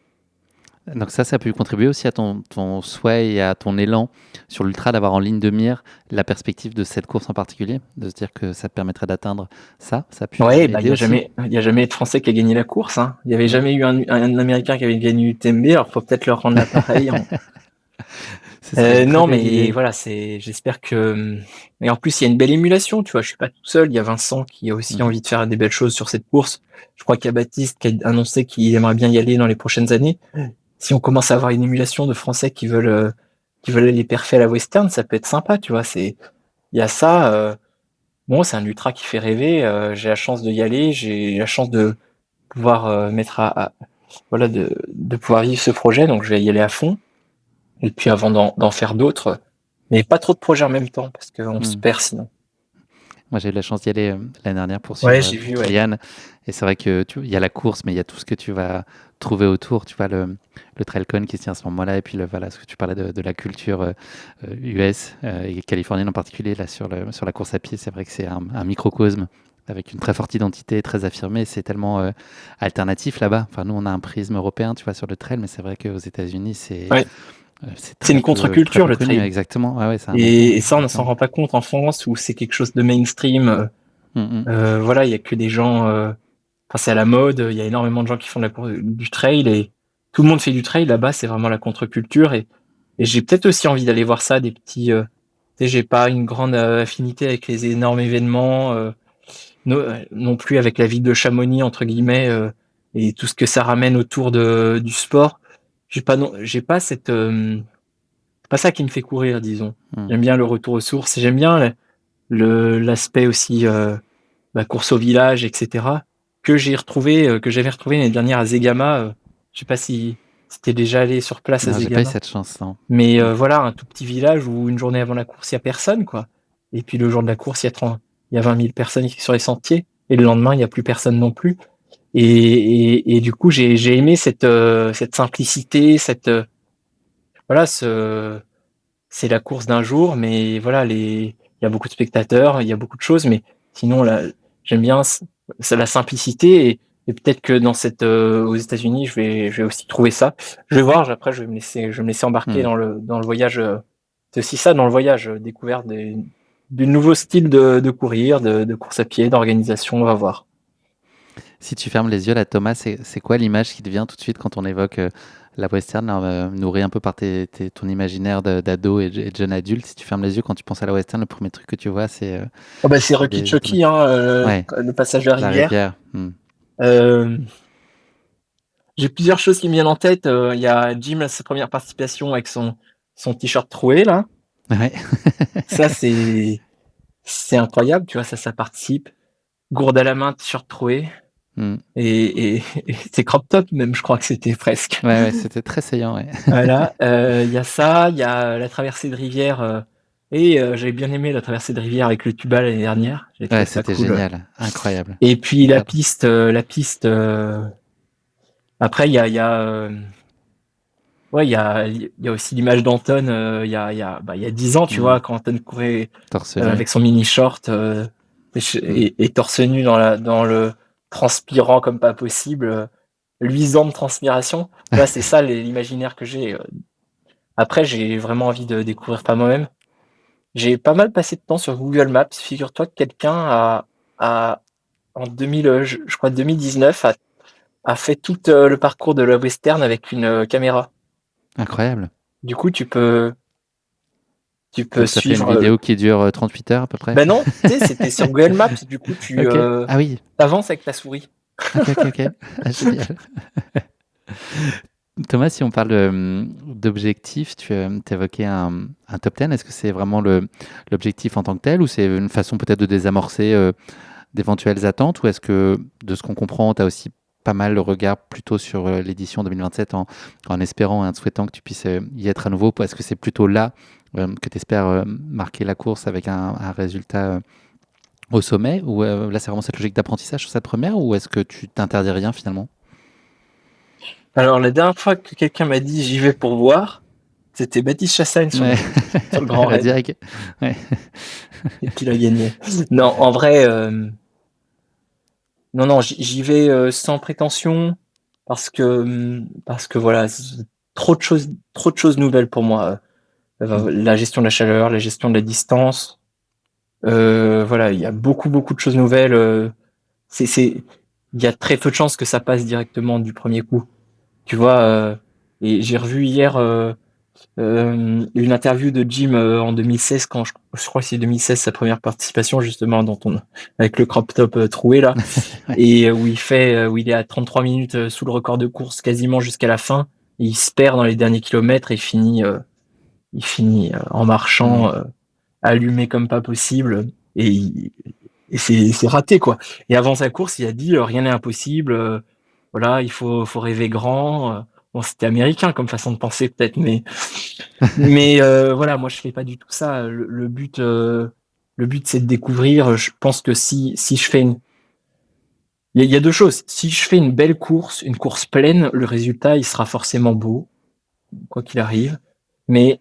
Donc ça a pu contribuer aussi à ton souhait et à ton élan sur l'ultra d'avoir en ligne de mire la perspective de cette course en particulier, de se dire que ça te permettrait d'atteindre ça. Ça a pu
Ouais, bah
aider aussi.
il y a jamais de Français qui a gagné la course, hein. Il y avait
Ouais.
jamais eu un Américain qui avait gagné l'UTMB, alors faut peut-être leur rendre l'appareil.
Ce serait une très
Non,
belle
mais
idée.
voilà, j'espère que. Et en plus, il y a une belle émulation, tu vois. Je suis pas tout seul. Il y a Vincent qui a aussi
Mhm.
envie de faire des belles choses sur cette course. Je crois qu'il y a Baptiste qui a annoncé qu'il aimerait bien y aller dans les prochaines années. Si on commence à avoir une émulation de Français qui veulent aller perfer à la Western, ça peut être sympa, tu vois. Il y a ça. Bon, c'est un ultra qui fait rêver. J'ai la chance de y aller. J'ai la chance de pouvoir voilà, de pouvoir vivre ce projet. Donc, je vais y aller à fond. Et puis avant d'en faire d'autres, mais pas trop de projets en même temps parce qu'on se
Mhm.
perd sinon.
Moi, j'ai eu la chance d'y aller l'année dernière pour
Ouais,
suivre
j'ai vu, ouais.
Kylian. Et c'est vrai que il y a la course, mais il y a tout ce que tu vas trouver autour. Tu vois, le Trailcon qui se tient à ce moment-là. Et puis, voilà, ce que tu parlais de la culture US et californienne en particulier, là, sur la course à pied. C'est vrai que c'est un microcosme avec une très forte identité, très affirmée. C'est tellement alternatif là-bas. Enfin, nous, on a un prisme européen, tu vois, sur le trail, mais c'est vrai qu'aux États-Unis,
Ouais.
c'est
C'est une
très
contre-culture
peu
le
connu.
trail.
Exactement. Ouais, ouais, c'est un mouvement,
Et ça, on ne s'en
complètement.
rend pas compte en France où c'est quelque chose de mainstream.
Mm,
Voilà, il y a que des gens. Enfin, c'est à la mode. Il y a énormément de gens qui font du trail et tout le monde fait du trail là-bas. C'est vraiment la contre-culture et j'ai peut-être aussi envie d'aller voir ça, des petits. Tu sais, j'ai pas une grande affinité avec les énormes événements. Non plus avec la ville de Chamonix entre guillemets et tout ce que ça ramène autour du sport. J'ai pas c'est pas ça qui me fait courir, disons.
mm,
J'aime bien le retour aux sources, et j'aime bien l'aspect aussi la course au village, etc. Que j'avais retrouvé l'année dernière à Zegama. Je sais pas si t'es déjà allé sur place à
Non, j'ai pas eu
Zegama,
cette chance, non.
mais voilà, un tout petit village où une journée avant la course, il y a personne, quoi. Et puis le jour de la course, il y a 20 000 personnes qui sont sur les sentiers. Et le lendemain, il y a plus personne non plus. Et du coup, j'ai aimé cette simplicité, voilà, c'est la course d'un jour, mais voilà, il y a beaucoup de spectateurs, il y a beaucoup de choses, mais sinon, là, j'aime bien c'est la simplicité et peut-être que aux États-Unis, je vais aussi trouver ça. Je vais voir, après, je vais me laisser embarquer
Hmm.
dans le voyage. C'est aussi ça dans le voyage, découverte du nouveau style de courir, de course à pied, d'organisation, on va voir.
Si tu fermes les yeux, là, Thomas, c'est quoi l'image qui te vient tout de suite quand on évoque la western, là, nourrie un peu par ton imaginaire d'ado et de jeune adulte? Si tu fermes les yeux quand tu penses à la western, le premier truc que tu vois,
Oh bah c'est
c'est
Rocky
des
Chucky,
automobiles.
hein,
Ouais,
le passage de la
la
rivière.
rivière. Hmm.
Euh, J'ai plusieurs choses qui me viennent en tête. Il y a Jim à sa première participation avec son t-shirt troué là.
Ouais.
Ça c'est incroyable, tu vois, ça participe. Gourde à la main, t-shirt troué
Hmm.
et c'est crop top même, je crois que c'était presque.
Ouais, ouais, c'était très saillant, ouais.
Voilà, il y a ça, il y a la traversée de rivière et j'avais bien aimé la traversée de rivière avec le tuba l'année dernière. J'ai
Ouais,
trouvé ça
c'était
cool.
génial, incroyable.
Et puis
Incroyable.
la piste. Après il y a ouais, il y a aussi l'image d'Anton, il y a 10 ans, tu
Hmm.
vois, quand Anton courait
Torse nu.
avec son mini short
Hmm.
et torse nu dans le transpirant comme pas possible, luisant de transpiration. Tu vois, c'est ça l'imaginaire que j'ai. Après, j'ai vraiment envie de découvrir par moi-même. J'ai pas mal passé de temps sur Google Maps. Figure-toi que quelqu'un a en 2000, je crois 2019, a fait tout le parcours de la Western avec une caméra.
Incroyable.
Du coup, tu peux
Donc ça fait une
suivre.
vidéo qui dure 38 heures à peu près.
Ben non, tu sais, c'était sur Google Maps. Du coup, tu
Ok. Ah oui.
avances avec ta souris.
Ok, ok, ok. Ah, génial. Thomas, si on parle d'objectifs, tu évoquais un top 10. Est-ce que c'est vraiment l'objectif en tant que tel ou c'est une façon peut-être de désamorcer d'éventuelles attentes ou est-ce que, de ce qu'on comprend, tu as aussi pas mal le regard plutôt sur l'édition 2027 en espérant et en te souhaitant que tu puisses y être à nouveau? Est-ce que c'est plutôt là que tu espères marquer la course avec un résultat au sommet ou là c'est vraiment cette logique d'apprentissage sur cette première ou est-ce que tu t'interdis rien finalement?
Alors, la dernière fois que quelqu'un m'a dit j'y vais pour voir, c'était Baptiste Chassagne sur
Ouais,
sur le Grand
la
Raid.
direct. Ouais.
Et puis il a gagné. Non, en vrai, non, non, j'y vais sans prétention parce que voilà, trop de choses nouvelles pour moi.
Mm.
La gestion de la chaleur, la gestion de la distance. Voilà, il y a beaucoup de choses nouvelles. Il y a très peu de chances que ça passe directement du premier coup. Tu vois, et j'ai revu hier une interview de Jim en 2016 quand je crois que c'est 2016 sa première participation justement avec le crop top troué là
Ouais.
et où il est à 33 minutes sous le record de course quasiment jusqu'à la fin. Et il se perd dans les derniers kilomètres et il finit en
Mm.
marchant allumé comme pas possible et, et c'est raté quoi. Et avant sa course, il a dit rien n'est impossible. Voilà, il faut rêver grand. Bon, c'était américain comme façon de penser peut-être, mais voilà, moi je fais pas du tout ça. Le but c'est de découvrir. Je pense que si je fais il y a deux choses. Si je fais une belle course, une course pleine, le résultat il sera forcément beau, quoi qu'il arrive. Mais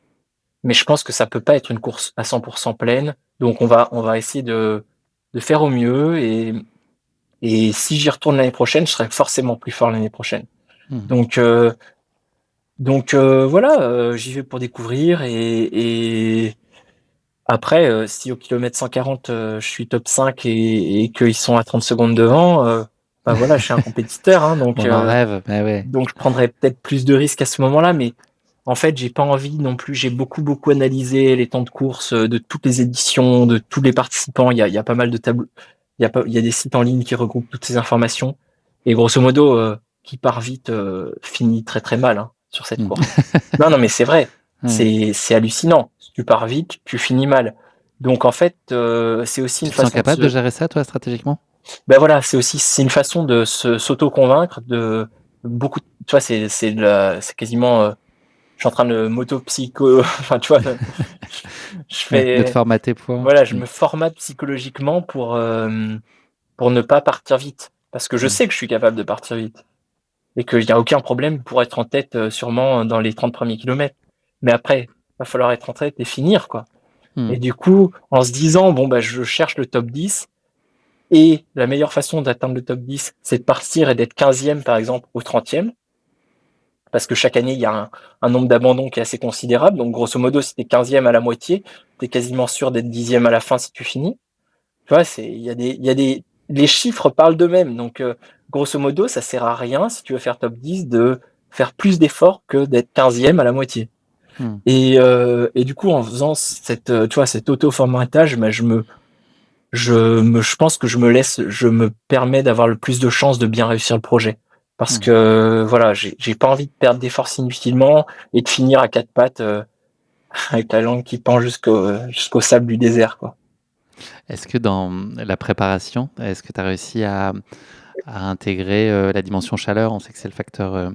je pense que ça peut pas être une course à 100% pleine. Donc on va essayer de faire au mieux et si j'y retourne l'année prochaine, je serai forcément plus fort l'année prochaine.
Mm.
Donc voilà, j'y vais pour découvrir et après, si au kilomètre 140, je suis top 5 et qu'ils sont à 30 secondes devant, bah voilà, je suis un compétiteur, hein,
On en rêve, mais ouais.
donc je prendrais peut-être plus de risques à ce moment-là, mais en fait, j'ai pas envie non plus. J'ai beaucoup analysé les temps de course de toutes les éditions, de tous les participants. Il y a pas mal de tableaux. Il y a des sites en ligne qui regroupent toutes ces informations. Et grosso modo, qui part vite finit très très mal hein, sur cette
Mm.
course. Non, non, mais c'est vrai.
Ouais.
C'est hallucinant. Si tu pars vite, tu finis mal. Donc en fait, c'est aussi
Tu
une
te sens
façon de
capable de
se.
gérer ça, toi, stratégiquement?
Ben voilà, c'est une façon de s'auto-convaincre de beaucoup. Tu vois, c'est quasiment. Je suis en train de m'auto-psycho. Enfin, tu vois, je
Ouais, de te
fais.
formater pour.
Voilà, je
Mm.
me formate psychologiquement pour ne pas partir vite. Parce que je
Mm.
sais que je suis capable de partir vite. Et qu'il n'y a aucun problème pour être en tête sûrement dans les 30 premiers kilomètres. Mais après, il va falloir être en tête et finir, quoi.
Mm.
Et du coup, en se disant, bon, bah, je cherche le top 10, et la meilleure façon d'atteindre le top 10, c'est de partir et d'être 15e, par exemple, ou 30e, parce que chaque année, il y a un nombre d'abandons qui est assez considérable. Donc, grosso modo, si tu es 15e à la moitié, tu es quasiment sûr d'être 10e à la fin si tu finis. Tu vois, les chiffres parlent d'eux-mêmes. Donc, grosso modo, ça sert à rien, si tu veux faire top 10, de faire plus d'efforts que d'être 15e à la moitié.
Mm.
Et du coup, en faisant tu vois, cet auto-formatage, bah, je pense que je me permets d'avoir le plus de chances de bien réussir le projet. Parce
Mm.
que, voilà, j'ai pas envie de perdre des forces inutilement et de finir à quatre pattes, avec la langue qui pend jusqu'au sable du désert, quoi.
Est-ce que dans la préparation, est-ce que tu as réussi à intégrer la dimension chaleur? On sait que c'est le facteur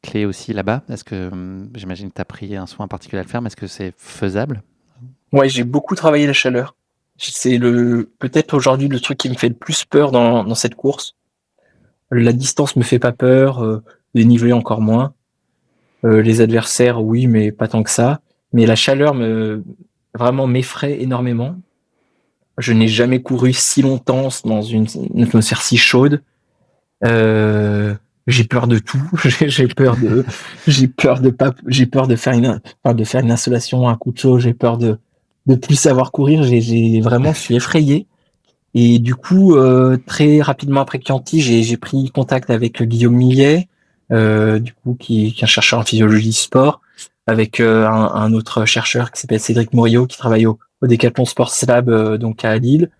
clé aussi là-bas. Est-ce que, j'imagine que tu as pris un soin particulier à le faire, mais est-ce que c'est faisable?
Ouais, j'ai beaucoup travaillé la chaleur. C'est peut-être aujourd'hui le truc qui me fait le plus peur dans cette course. La distance me fait pas peur, les dénivelé encore moins. Les adversaires, oui, mais pas tant que ça. Mais la chaleur vraiment m'effraie énormément. Je n'ai jamais couru si longtemps dans une atmosphère si chaude. Euh, j'ai peur de tout. J'ai peur de faire une installation, un coup de chaud. J'ai peur de plus savoir courir. J'ai vraiment, je suis effrayé. Et du coup, très rapidement après Chianti, j'ai pris contact avec Guillaume Millet, du coup, qui est un chercheur en physiologie sport, avec un autre chercheur qui s'appelle Cédric Morio, qui travaille au Decathlon Sports Lab, donc à Lille.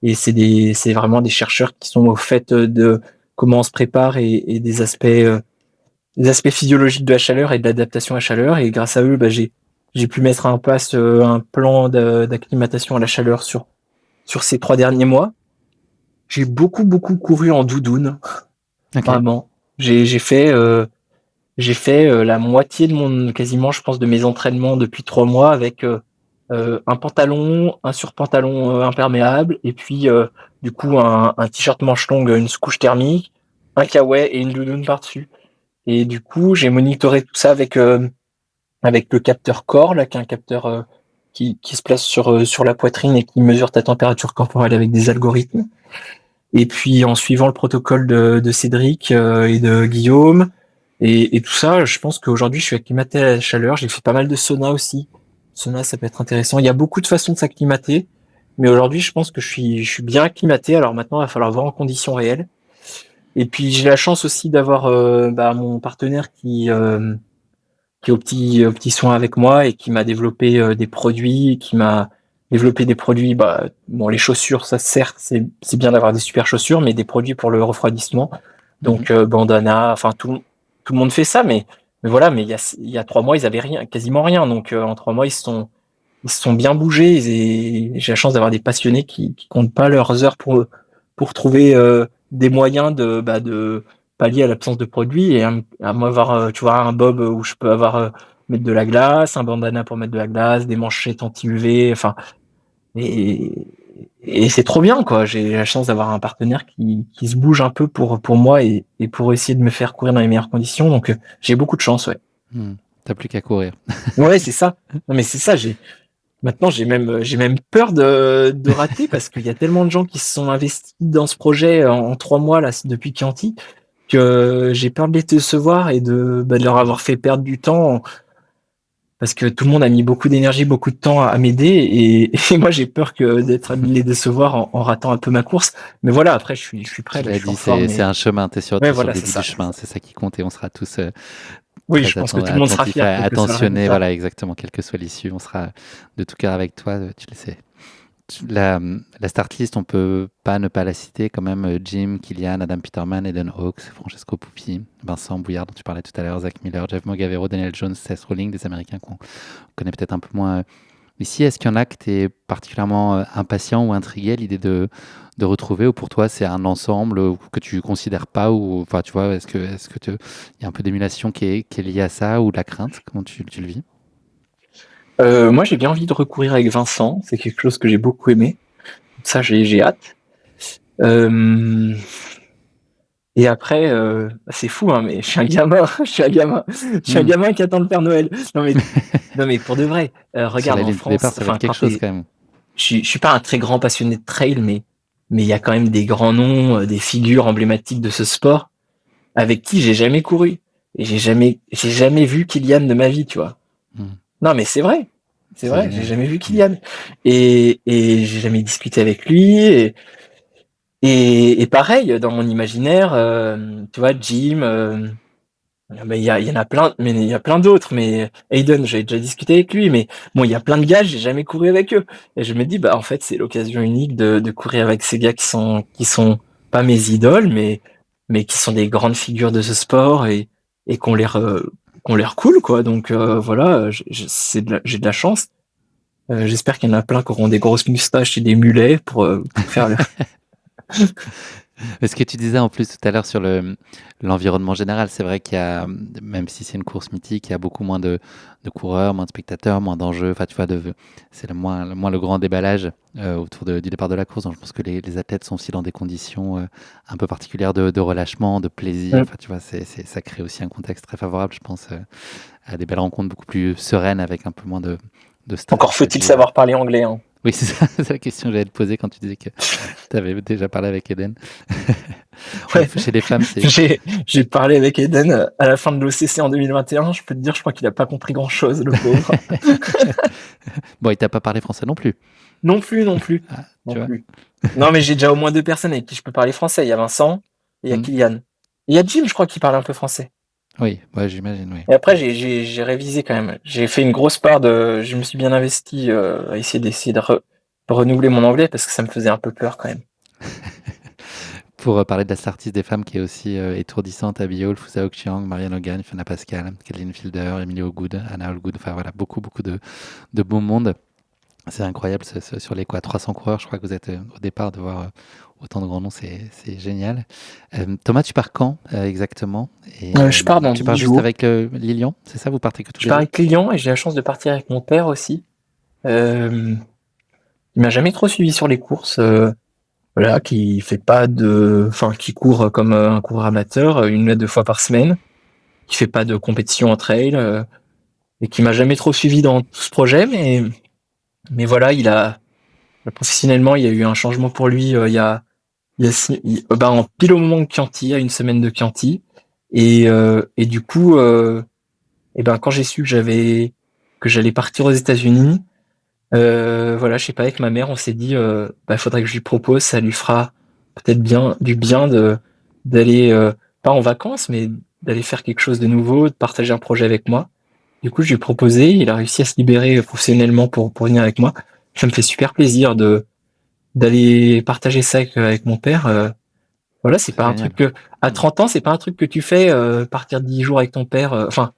Et c'est vraiment des chercheurs qui sont au fait de comment on se prépare et des aspects physiologiques de la chaleur et de l'adaptation à la chaleur. Et grâce à eux, bah, j'ai pu mettre en place un plan d'acclimatation à la chaleur sur ces 3 derniers mois. J'ai beaucoup couru en doudoune,
Ok.
vraiment. J'ai fait la moitié de mon, quasiment, je pense, de mes entraînements depuis 3 mois avec un pantalon, un surpantalon imperméable, et puis du coup un t-shirt manche longue, une couche thermique, un kawaii et une doudoune par-dessus. Et du coup, j'ai monitoré tout ça avec le capteur Core, là, qui est un capteur qui se place sur la poitrine et qui mesure ta température corporelle avec des algorithmes. Et puis en suivant le protocole de Cédric et de Guillaume et tout ça, je pense qu'aujourd'hui je suis acclimaté à la chaleur. J'ai fait pas mal de sauna aussi. Sauna, ça peut être intéressant. Il y a beaucoup de façons de s'acclimater, mais aujourd'hui je pense que je suis bien acclimaté. Alors maintenant, il va falloir voir en conditions réelles. Et puis j'ai la chance aussi d'avoir mon partenaire qui est au petit soin avec moi et qui m'a développé des produits, qui m'a développé des produits, bah, bon, les chaussures, ça certes, c'est bien d'avoir des super chaussures, mais des produits pour le refroidissement.
Mhm.
Donc, bandana, enfin, tout le monde fait ça, mais voilà, mais il y a 3 mois, ils avaient rien, quasiment rien. Donc, en 3 mois, ils se sont bien bougés et j'ai la chance d'avoir des passionnés qui comptent pas leurs heures pour trouver des moyens de pallier à l'absence de produits et à moi avoir tu vois un bob où je peux avoir mettre de la glace, un bandana pour mettre de la glace, des manchettes anti-UV, enfin et et c'est trop bien quoi. J'ai la chance d'avoir un partenaire qui se bouge un peu pour moi et pour essayer de me faire courir dans les meilleures conditions. Donc j'ai beaucoup de chance, ouais.
Hmm. T'as plus qu'à courir.
Ouais, c'est ça. Non mais c'est ça, maintenant, j'ai même peur de rater parce qu'il y a tellement de gens qui se sont investis dans ce projet en 3 mois là depuis Chianti que j'ai peur de les décevoir et de leur avoir fait perdre du temps parce que tout le monde a mis beaucoup d'énergie, beaucoup de temps à m'aider et moi j'ai peur que de les décevoir en ratant un peu ma course. Mais voilà, après je suis prêt
Tu
là, je
l'as
suis en
dit,
forme
c'est
et
un chemin.
ouais
T'es sur le
voilà, c'est
début du
ça.
chemin. C'est ça qui compte et on sera tous
Oui, je pense que tout le monde sera
attentifs,
fier, quel que soit le
attentionnés.
résultat.
Voilà, exactement. Quelle que soit l'issue, on sera de tout cœur avec toi. Tu le sais. La start list, on peut pas ne pas la citer quand même. Jim, Kylian, Adam Peterman, Eden Hawks, Francesco Pupi, Vincent Bouillard dont tu parlais tout à l'heure, Zach Miller, Jeff Mogavero, Daniel Jones, Seth Rowling, des Américains qu'on connaît peut-être un peu moins ici. Est-ce qu'il y en a que tu es particulièrement impatient ou intrigué à l'idée de retrouver, ou pour toi c'est un ensemble que tu considères pas, ou enfin tu vois, il y a un peu d'émulation qui est liée à ça, ou de la crainte? Comment tu le vis?
Moi j'ai bien envie de recourir avec Vincent, c'est quelque chose que j'ai beaucoup aimé. Ça j'ai hâte. Euh, Et après, c'est fou, hein, mais je suis un gamin, je suis un
Hmm.
gamin qui attend le Père Noël. Non, mais pour de vrai,
Sur
regarde
la
en
ligne de départ,
France,
ça va être
enfin,
quelque chose quand même.
je suis pas un très grand passionné de trail, mais il y a quand même des grands noms, des figures emblématiques de ce sport avec qui j'ai jamais couru et j'ai jamais vu Kylian de ma vie, tu vois.
Hmm.
Non, mais c'est
C'est
vrai, j'ai
génial.
jamais vu
Hmm.
Kylian et j'ai jamais discuté avec lui et pareil dans mon imaginaire, tu vois, Jim. Mais il y en a plein, mais il y a plein d'autres. Mais Aiden, j'ai déjà discuté avec lui, mais bon, il y a plein de gars, j'ai jamais couru avec eux. Et je me dis, bah en fait, c'est l'occasion unique de courir avec ces gars qui sont pas mes idoles, mais qui sont des grandes figures de ce sport et qu'on l'air cool, quoi. Donc voilà, j'ai de la chance. J'espère qu'il y en a plein qui auront des grosses moustaches et des mulets pour faire le.
Ce que tu disais en plus tout à l'heure sur l'environnement général, c'est vrai qu'il y a, même si c'est une course mythique, il y a beaucoup moins de coureurs, moins de spectateurs, moins d'enjeux. Enfin, tu vois, c'est moins le grand déballage autour du départ de la course. Donc, je pense que les athlètes sont aussi dans des conditions un peu particulières de relâchement, de plaisir. Enfin, tu vois, ça crée aussi un contexte très favorable, je pense, à des belles rencontres beaucoup plus sereines avec un peu moins de
Encore
stress
faut-il
lié.
savoir parler anglais, hein.
Oui, c'est ça, c'est la question que j'allais te poser quand tu disais que tu avais déjà parlé avec Eden. Ouais,
Ouais,
chez les femmes, c'est
j'ai parlé avec Eden à la fin de l'OCC en 2021. Je peux te dire, je crois qu'il a pas compris grand-chose, le pauvre.
bon, il t'a pas parlé français non plus.
Non plus, non plus,
Ah,
non
tu vois?
plus. Non, mais j'ai déjà au moins 2 personnes avec qui je peux parler français. Il y a Vincent et il y a
Mmh.
Kylian. Et il y a Jim, je crois, qui parle un peu français.
Oui, ouais, j'imagine, oui.
Et après, j'ai révisé quand même. J'ai fait une grosse part de. Je me suis bien investi à essayer de renouveler mon anglais parce que ça me faisait un peu peur quand même.
Pour parler de la artiste des femmes qui est aussi étourdissante, Abby Hall, Fousa Chiang, Marianne Hogan, Fiona Pascal, Kathleen Fielder, Emily Ogood, Anna Allgood, enfin voilà, beaucoup, beaucoup de beau monde. C'est incroyable sur les quoi, 300 coureurs, je crois que vous êtes au départ de voir autant de grands noms, c'est génial. Thomas, tu pars quand exactement? Et
Je pars dans
tu
10
pars juste
jours.
avec Lilian, c'est ça? Vous partez que tous
Je
les
pars
deux?
avec Lilian et j'ai la chance de partir avec mon père aussi. Euh, il m'a jamais trop suivi sur les courses. Voilà, qui fait pas de, enfin, qui court comme un coureur amateur, 1 à 2 fois par semaine, qui fait pas de compétition en trail, et qui m'a jamais trop suivi dans tout ce projet, mais voilà, professionnellement, il y a eu un changement pour lui, en pile au moment de Chianti, à 1 semaine de Chianti, et du coup, et ben, quand j'ai su que j'allais partir aux États-Unis, voilà, je sais pas, avec ma mère, on s'est dit, faudrait que je lui propose, ça lui fera peut-être du bien d'aller, pas en vacances, mais d'aller faire quelque chose de nouveau, de partager un projet avec moi. Du coup, je lui ai proposé, il a réussi à se libérer professionnellement pour venir avec moi. Ça me fait super plaisir d'aller partager ça avec mon père. Voilà, c'est
C'est
pas un
génial.
truc que, à
Hmm.
30 ans, c'est pas un truc que tu fais, partir 10 jours avec ton père. Enfin,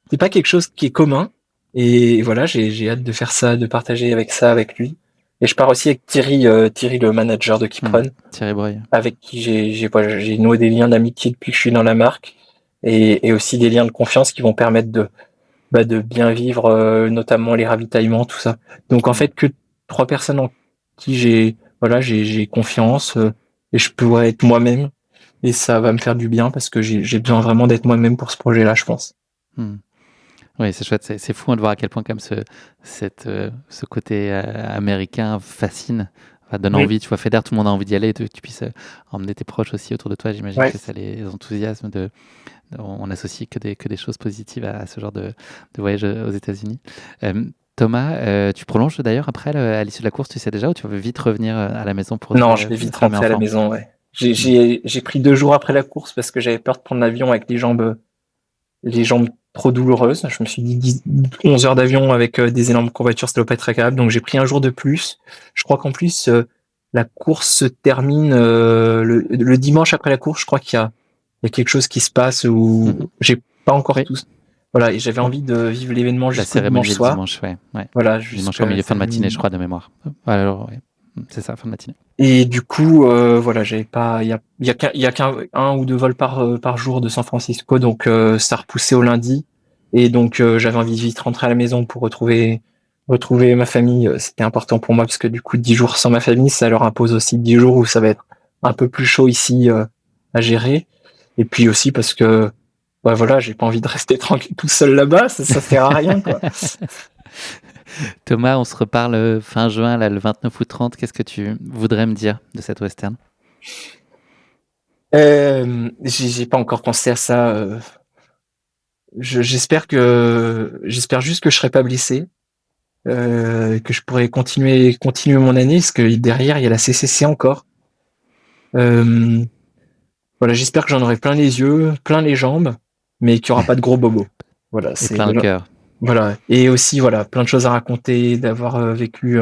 c'est pas quelque chose qui est commun. Et voilà, j'ai hâte de faire ça, de partager ça avec lui. Et je pars aussi avec Thierry le manager de
Hmm.
Kipron,
Thierry Breuil.
avec qui j'ai noué des liens d'amitié depuis que je suis dans la marque, et aussi des liens de confiance qui vont permettre de bien vivre, notamment les ravitaillements, tout ça. Donc en
Hmm.
fait, que 3 personnes en qui j'ai confiance, et je pourrais être moi-même, et ça va me faire du bien parce que j'ai besoin vraiment d'être moi-même pour ce projet-là, je pense.
Hmm. Oui, c'est chouette, c'est fou de voir à quel point comme ce côté américain fascine, enfin, donne
Oui,
envie. Tu vois, Federer, tout le monde a envie d'y aller, et tu puisses emmener tes proches aussi autour de toi. J'imagine
ouais.
que ça les enthousiasme on associe que des choses positives à ce genre de voyage aux États-Unis. Thomas, tu prolonges d'ailleurs après à l'issue de la course, tu sais déjà, ou tu veux vite revenir à la maison pour
Non,
retrouver
je vais vite
femme et
rentrer à la
enfant?
maison, ouais.
Hmm.
J'ai pris 2 jours après la course parce que j'avais peur de prendre l'avion avec les jambes trop douloureuses. Je me suis dit 11 heures d'avion avec des énormes courbatures, ça doit pas être agréable. Donc j'ai pris un jour de plus. Je crois qu'en plus, la course se termine le dimanche après la course. Je crois il y a quelque chose qui se passe où
Mhm.
j'ai pas encore
Oui,
tout. Voilà, et j'avais
oui.
envie de vivre l'événement
La
jusqu'au
cérémonie
dimanche
est le
soir.
dimanche, ouais, ouais.
Voilà,
Dimanche en
jusqu'à
milieu, fin de matinée, je
minuit.
crois, de mémoire. Alors, ouais. C'est ça, fin de matinée.
Et du coup, voilà, j'avais pas, il y a qu'un un ou 2 vols par jour de San Francisco, donc ça repoussait au lundi. Et donc j'avais envie de vite rentrer à la maison pour retrouver ma famille. C'était important pour moi parce que du coup 10 jours sans ma famille, ça leur impose aussi 10 jours où ça va être un peu plus chaud ici à gérer. Et puis aussi parce que bah voilà, j'ai pas envie de rester tranquille tout seul là-bas, ça sert à rien quoi.
Thomas, on se reparle fin juin, là, le 29 ou 30. Qu'est-ce que tu voudrais me dire de cette western?
J'ai pas encore pensé à ça. J'espère juste que je serai pas blessé, que je pourrai continuer mon année, parce que derrière il y a la CCC encore. Euh, voilà, j'espère que j'en aurai plein les yeux, plein les jambes, mais qu'il y aura pas de gros bobos. Voilà,
Et plein le cœur.
voilà, et aussi voilà, plein de choses à raconter, d'avoir vécu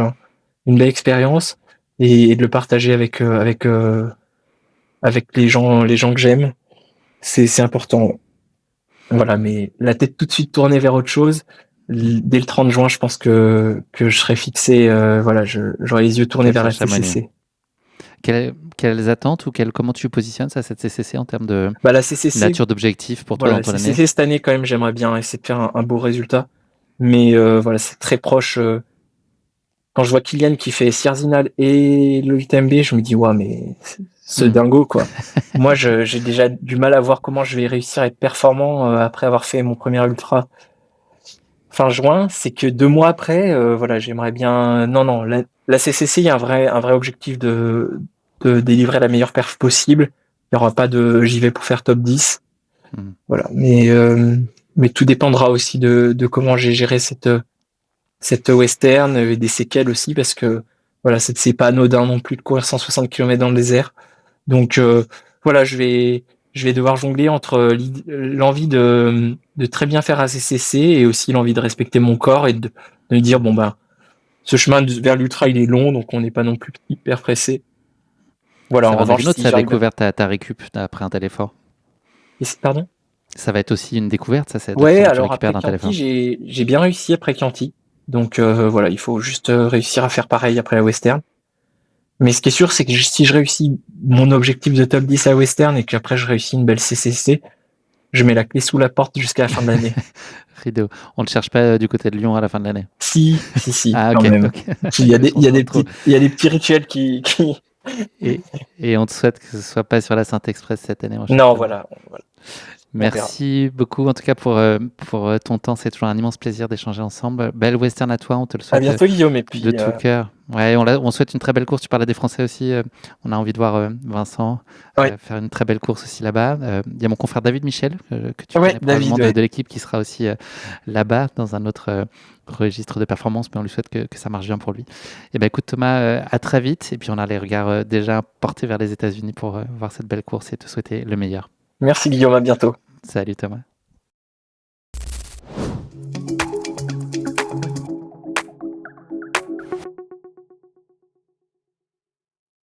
une belle expérience, et de le partager avec les gens que j'aime. C'est important. Voilà, mais la tête tout de suite tournée vers autre chose. Dès le 30 juin, je pense que je serai fixé. Voilà, j'aurai les yeux tournés
Quelle
vers la
cherche à Chamonix.
CCC.
Quelles attentes ou comment tu positionnes ça, cette CCC, en termes de
Bah la CCC,
nature d'objectif pour toi
voilà,
dans
la
ton année?
CCC cette année quand même, j'aimerais bien essayer de faire un beau résultat. Mais voilà, c'est très proche. Quand je vois Kylian qui fait Sierzinal et Loïc Tembe, je me dis ouais, mais ce
Hmm.
dingo quoi. Moi, j'ai déjà du mal à voir comment je vais réussir à être performant après avoir fait mon premier ultra fin juin. C'est que 2 mois après, voilà, j'aimerais bien. Non, non, là, la CCC, il y a un vrai objectif de délivrer la meilleure perf possible. Il n'y aura pas de j'y vais pour faire top 10.
Mmh.
Voilà. Mais tout dépendra aussi de comment j'ai géré cette western et des séquelles aussi, parce que voilà, c'est pas anodin non plus de courir 160 km dans le désert. Donc voilà, je vais devoir jongler entre l'envie de très bien faire ACCC et aussi l'envie de respecter mon corps et de me dire bon ben ce chemin vers l'ultra il est long, donc on n'est pas non plus hyper pressé. Voilà,
Ça
en
va en être
revanche
une autre,
si
ça,
j'arrive à...
découverte ta récup après un tel effort.
Pardon.
Ça va être aussi une découverte, ça, c'est de
Ouais,
comment tu
alors
récupères
après
d'un tel
Chianti,
effort.
j'ai bien réussi après Chianti. Donc voilà, il faut juste réussir à faire pareil après la western. Mais ce qui est sûr, c'est que si je réussis mon objectif de top 10 à western et qu'après je réussis une belle CCC, je mets la clé sous la porte jusqu'à la fin de l'année.
Rideau. On ne cherche pas du côté de Lyon à la fin de l'année.
Si,
Ah,
quand
ok.
même.
Ok. Je
Il y a
comprends
des
trop.
petits rituels qui...
Et, et on te souhaite que ce soit pas sur la Saint-Express cette année, mon cher
Non,
Thomas.
voilà, on verra.
Merci beaucoup en tout cas pour ton temps. C'est toujours un immense plaisir d'échanger ensemble. Belle western à toi, on te le
À
souhaite
bientôt, Guillaume. Et
de
puis,
tout cœur. Ouais, on souhaite une très belle course. Tu parlais des Français aussi. On a envie de voir Vincent
ouais,
faire une très belle course aussi là-bas. Il y a mon confrère David Michel, que tu
ouais,
connais probablement
David, ouais.
de l'équipe, qui sera aussi là-bas dans un autre registre de performance, mais on lui souhaite que ça marche bien pour lui. Et ben écoute Thomas, à très vite. Et puis on a les regards déjà portés vers les États-Unis pour voir cette belle course et te souhaiter le meilleur.
Merci, Guillaume. À bientôt.
Salut Thomas.